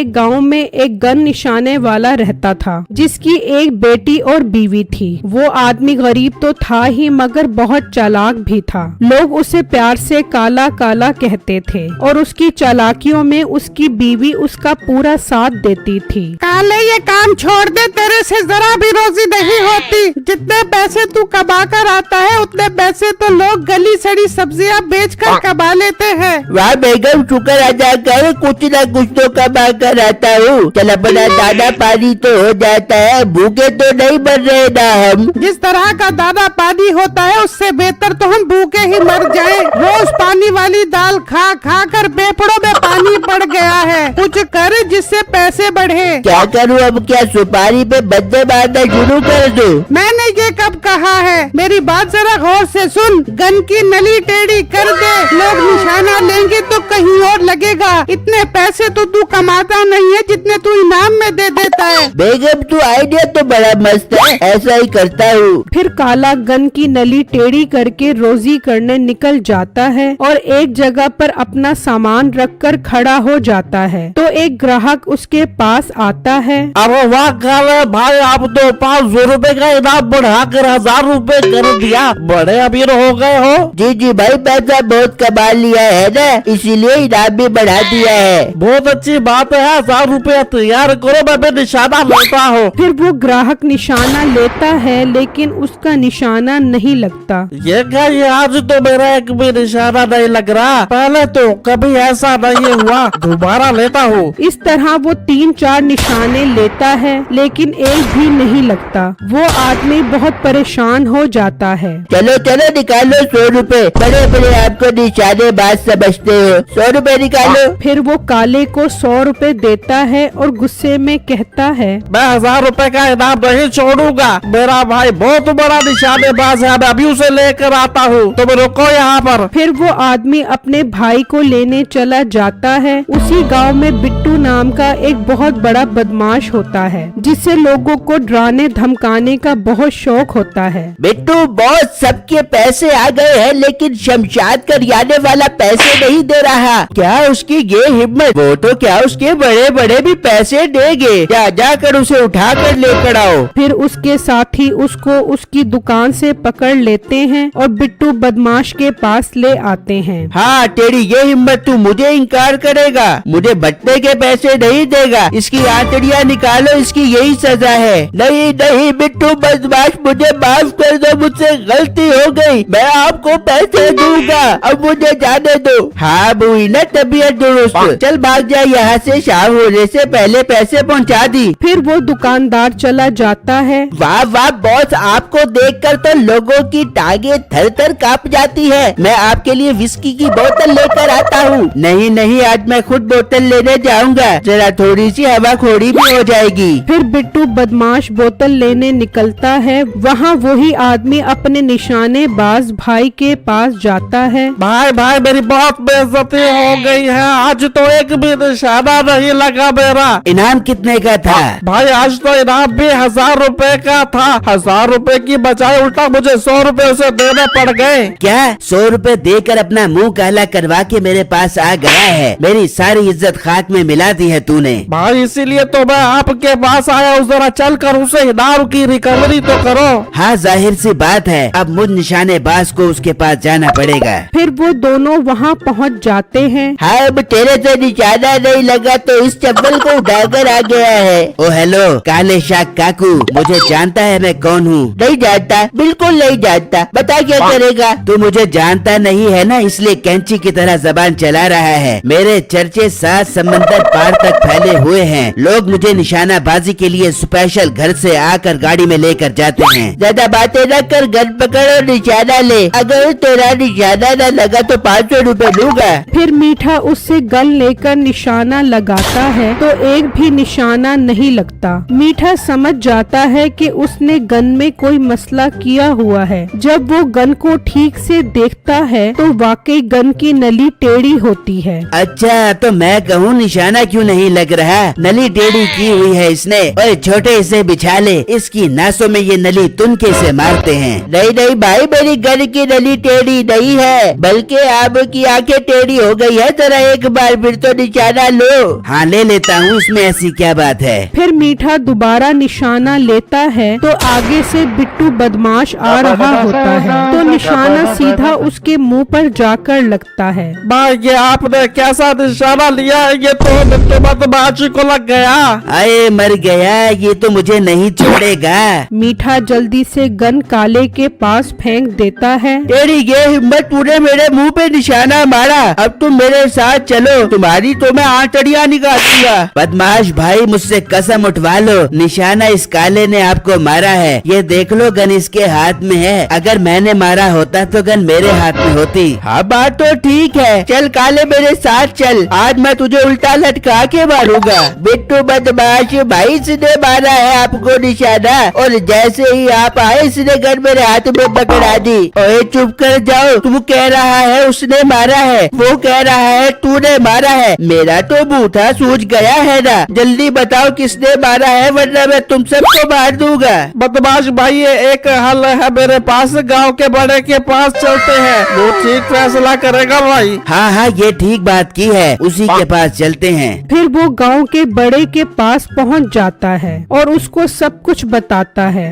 एक गांव में एक गन निशाने वाला रहता था जिसकी एक बेटी और बीवी थी। वो आदमी गरीब तो था ही मगर बहुत चालाक भी था। लोग उसे प्यार से काला काला कहते थे और उसकी चालाकियों में उसकी बीवी उसका पूरा साथ देती थी। काले, ये काम छोड़ दे, तेरे से जरा भी रोजी नहीं होती। जितने पैसे तू कमा कर आता है उतने पैसे तो लोग गली सड़ी सब्जियां बेचकर कमा लेते हैं। वाह बेगम, शुक्र अदा कर, कुछ न कुछ तो कमा कर आता हूँ। चल अपना दाना पानी तो हो जाता है, भूखे तो नहीं मर रहे ना हम। जिस तरह का दाना पानी होता है उससे बेहतर तो हम भूखे ही मर जाए। रोज पानी वाली दाल खा खा कर फेफड़ों में पानी पड़ गया है। कुछ कर जिससे पैसे बढ़े। क्या करूँ अब, क्या सुपारी पे बद्दे मारना शुरू कर दूं? मैंने ये कब कहा है? मेरी बात जरा गौर से सुन। गन की नली टेढ़ी कर दे, लोग निशाना लेंगे तो कहीं और लगेगा। इतने पैसे तो तू कमाता नहीं है जितने तू इनाम में दे देता है। बेगम, तू आइडिया तो बड़ा मस्त है, ऐसा ही करता हूँ। फिर काला गन की नली टेढ़ी करके रोजी करने निकल जाता है और एक जगह पर अपना सामान रखकर खड़ा हो जाता है तो एक ग्राहक उसके पास आता है। अरे वाह काले भाई, आप तो 500 रुपए का इनाम बढ़ाकर 1000 रुपए कर दिया, बड़े अमीर हो गए हो। जी जी भाई, पैसा बहुत कमा लिया है ना, इसीलिए इनाम भी बढ़ा दिया है। बहुत अच्छी बात है, 1000 रुपया तैयार करो, मैं भी निशाना लेता हूँ। फिर वो ग्राहक निशाना लेता है लेकिन उसका निशाना नहीं लगता। ये क्या, ये आज तो मेरा एक भी निशाना नहीं लग रहा, पहले तो कभी ऐसा नहीं हुआ, दोबारा लेता हूँ। इस तरह वो 3-4 निशाने लेता है लेकिन एक भी नहीं लगता। वो आदमी बहुत परेशान हो जाता है। चलो चलो निकालो 100 रुपए, बड़े बड़े आपको निशाने बात समझते हो, 100 रुपए निकालो। फिर वो काले को 100 रुपए देता है और गुस्से में कहता है, मैं 1000 रुपए का इनाम नहीं छोड़ूंगा, मेरा भाई बहुत बड़ा निशानेबाज है, मैं अभी उसे लेकर आता हूँ, तुम रुको यहाँ पर। फिर वो आदमी अपने भाई को लेने चला जाता है। उसी गांव में बिट्टू नाम का एक बहुत बड़ा बदमाश होता है जिससे लोगों को डराने धमकाने का बहुत शौक होता है। बिट्टू बॉस, सबके पैसे आ गए हैं लेकिन शमशाद करियाने वाला पैसे नहीं दे रहा। क्या उसकी ये हिम्मत, वो तो क्या उसके बड़े बड़े भी पैसे देंगे। जाकर उसे उठा कर लेकर आओ। फिर उसके साथी उसको उसकी दुकान से पकड़ लेते हैं और बिट्टू बदमाश के पास ले आते हैं। हाँ तेरी ये हिम्मत, तू मुझे इनकार करेगा, मुझे बट्टे के पैसे नहीं देगा, इसकी आंतड़ियाँ निकालो, इसकी यही सजा है। नहीं नहीं बिट्टू बदमाश, मुझे माफ कर दो, मुझसे गलती हो गई, मैं आपको पैसे दूंगा, अब मुझे जाने दो। हाँ बुई ना तबीयत दुरुस्त, चल भाग जा यहाँ से, शाम होने से पहले पैसे पहुँचा दी। फिर वो दुकानदार चला जाता है। वाह वाह बॉस, आपको देखकर तो लोगों की टांगे थर थर कांप जाती है। मैं आपके लिए विस्की की बोतल लेकर आता हूँ। नहीं नहीं, आज मैं खुद बोतल लेने जाऊंगा, जरा थोड़ी सी हवाखोरी भी हो जाएगी। फिर बिट्टू बदमाश बोतल लेने निकलता है। वहाँ वही आदमी अपने निशानेबाज भाई के पास जाता है। भाई भाई, मेरी बहुत बेइज्जती हो गई है, आज तो एक भी निशाना नहीं लगा मेरा। इनाम कितने का था? भाई आज तो इनाम भी 1000 रुपए का था, 1000 रुपए की बजाय उल्टा मुझे 100 रुपए उसे देने पड़ गए। क्या 100 रुपए देकर अपना मुंह काला करवा के मेरे पास आ गया है? मेरी सारी इज्जत खाक में मिला दी है तूने। भाई इसीलिए तो मैं आपके पास आया हूँ, जरा चल कर उसे इनाम की रिकवरी तो करो। हाँ जाहिर सी बात है, अब मुझ निशानेबाज को उसके पास जाना पड़ेगा। फिर वो दोनों वहाँ पहुँच जाते हैं। हाँ अब तेरे से निशाना नहीं लगा तो इस चप्पल को उठाकर आ गया है। ओ हेलो काले शाक काकू, मुझे जानता है मैं कौन हूँ? नहीं जानता, बिल्कुल नहीं जानता, बता क्या करेगा? तू मुझे जानता नहीं है ना, इसलिए कैंची की तरह जबान चला रहा है। मेरे चर्चे 7 समंदर पार तक फैले हुए हैं, लोग मुझे निशानाबाजी के लिए स्पेशल घर से आकर गाड़ी में लेकर जाते हैं। ज्यादा बातें न कर, गन पकड़ और निशाना ले, अगर तेरा निशाना न लगा तो 500 रुपए लूंगा। फिर मीठा उससे गन लेकर निशाना लगाता है तो एक भी निशाना नहीं लगता। मीठा समझ जाता है कि उसने गन में कोई मसला किया हुआ है। जब वो गन को ठीक से देखता है तो वाकई गन की नली टेढ़ी होती है। अच्छा तो मैं कहूँ निशाना क्यों नहीं लग रहा? नली टेढ़ी की हुई है इसने। ओए छोटे, इसे बिछा ले, इसकी नासों में ये नली तुनके से मारते हैं। नहीं नहीं भाई, मेरी गन की नली टेढ़ी नहीं है, बल्कि आपकी आंखें टेढ़ी हो गई है। जरा एक बार फिर तो निशाना लो। हाँ ले लेता हूँ, इसमें ऐसी क्या बात है। फिर मीठा दोबारा निशाना लेता है तो आगे से बिट्टू बदमाश आ रहा होता है तो निशाना सीधा उसके मुंह पर जाकर लगता है। भाई ये आपने कैसा निशाना लिया है, ये तो बिट्टू बदमाशी को लग गया। अरे मर गया, ये तो मुझे नहीं छोड़ेगा। मीठा जल्दी से गन काले के पास फेंक देता है। तेरी ये हिम्मत, तूने मेरे मुंह पे निशाना मारा, अब तुम मेरे साथ चलो, तुम्हारी तो मैं आंतड़ियां निकाल दूंगा। बदमाश भाई मुझसे कसम उठवा लो, निशाना इस काले ने आपको मारा है। ये देख लो गन इसके हाथ में है, अगर मैंने मारा होता तो गन मेरे हाथ में होती। हाँ बात तो ठीक है, चल काले मेरे साथ चल, आज मैं तुझे उल्टा लटका के मारूंगा। बिट्टू बदमाश भाई, इसने मारा है आपको निशाना, और जैसे ही आप आए इसने गन मेरे हाथ में पकड़ा दी। ओए चुप कर जाओ, तू कह रहा है उसने मारा है, वो कह रहा है तूने मारा है, मेरा तो बूथा सूझ गया है ना। जल्दी बताओ किसने मारा है, वरना मैं तुम सबको मार दूंगा। बदमाश भाई ये एक हल है मेरे पास, गांव के बड़े के पास चलते हैं, वो ठीक फैसला करेगा भाई। हाँ हाँ ये ठीक बात की है, उसी के पास चलते हैं। फिर वो गांव के बड़े के पास पहुंच जाता है और उसको सब कुछ बताता है।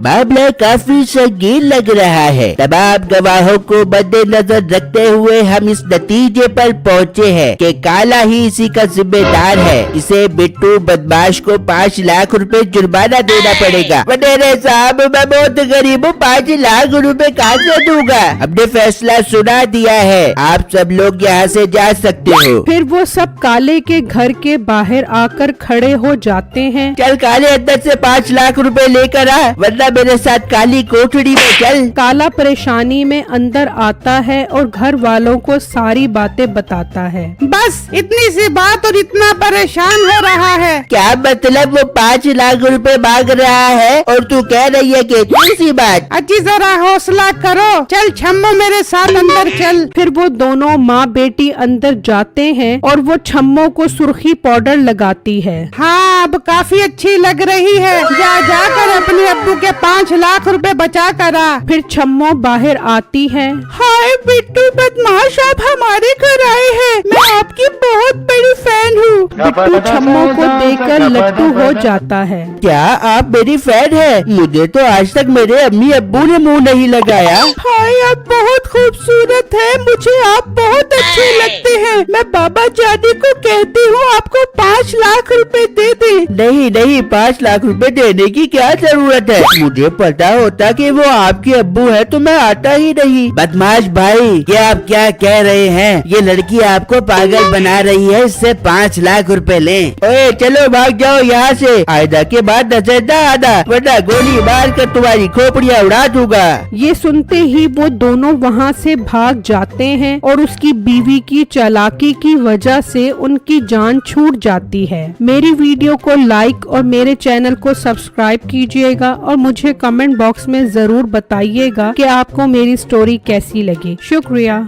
मामला काफी संगीन लग रहा है, तमाम गवाहों को मद्देनजर रखते हुए हम इस नतीजे पर पहुँचे हैं कि काला ही इसी का जिम्मेदार है। इसे बिट्टू बदमाश को 5 लाख रुपए जुर्माना देना पड़ेगा। वडेरे साहब मैं बहुत गरीब हूँ, 5 लाख रुपए कहाँ से दूंगा। हमने फैसला सुना दिया है, आप सब लोग यहाँ से जा सकते हो। फिर वो सब काले के घर के बाहर आकर खड़े हो जाते हैं। चल काले अंदर से 5 लाख रुपए लेकर आ, वरना मेरे साथ काली कोठड़ी में चल। काला परेशानी में अंदर आता है और घर वालों को सारी बातें बताता है। बस इतनी सी बात और इतना परेशान हो रहा है। क्या मतलब, वो 5 लाख रुपए मांग रहा है और तू कह रही है कि इतनी सी बात। अजी जरा हौसला करो, चल छम्मो मेरे साथ अंदर चल। फिर वो दोनों माँ बेटी अंदर जाते हैं और वो छम्मो को सुर्खी पाउडर लगाती है। हाँ अब काफी अच्छी लग रही है, जा जाकर अपने अब्बू के 5 लाख रुपए बचा कर आ। फिर छम्मो बाहर आती है। हाय बिट्टू बदमाश, आप हमारे घर आए हैं, मैं आपकी बहुत बड़ी फैन हूँ। बिट्टू छम्मो को देखकर लट्टू हो जाता है। क्या आप मेरी फैन है? मुझे तो आज तक मेरे अम्मी अब्बू ने मुंह नहीं लगाया। हाय आप बहुत खूबसूरत है, मुझे आप बहुत अच्छे लगते हैं। मैं बाबा जानी को कहती हूँ आपको 5 लाख रुपए दे दे। नहीं नहीं, 5 लाख रुपए देने की क्या जरूरत है, मुझे पता होता कि वो आपके अब्बू है तो मैं आता ही नहीं। बदमाश भाई ये आप क्या कह रहे हैं, ये लड़की आपको पागल बना रही है, इससे 5 लाख रुपए लें। ओए चलो भाग जाओ यहाँ से, आयदा के बाद नजर न आना, वरना गोली मार कर तुम्हारी खोपड़ियाँ उड़ा दूंगा। ये सुनते ही वो दोनों वहाँ से भाग जाते हैं और उसकी बीवी की चालाकी की वजह से उनकी जान छूट जाती है। मेरी वीडियो को लाइक और मेरे चैनल को सब्सक्राइब कीजिएगा और मुझे कमेंट बॉक्स में जरूर बताइएगा कि आपको मेरी स्टोरी कैसी लगी। शुक्रिया।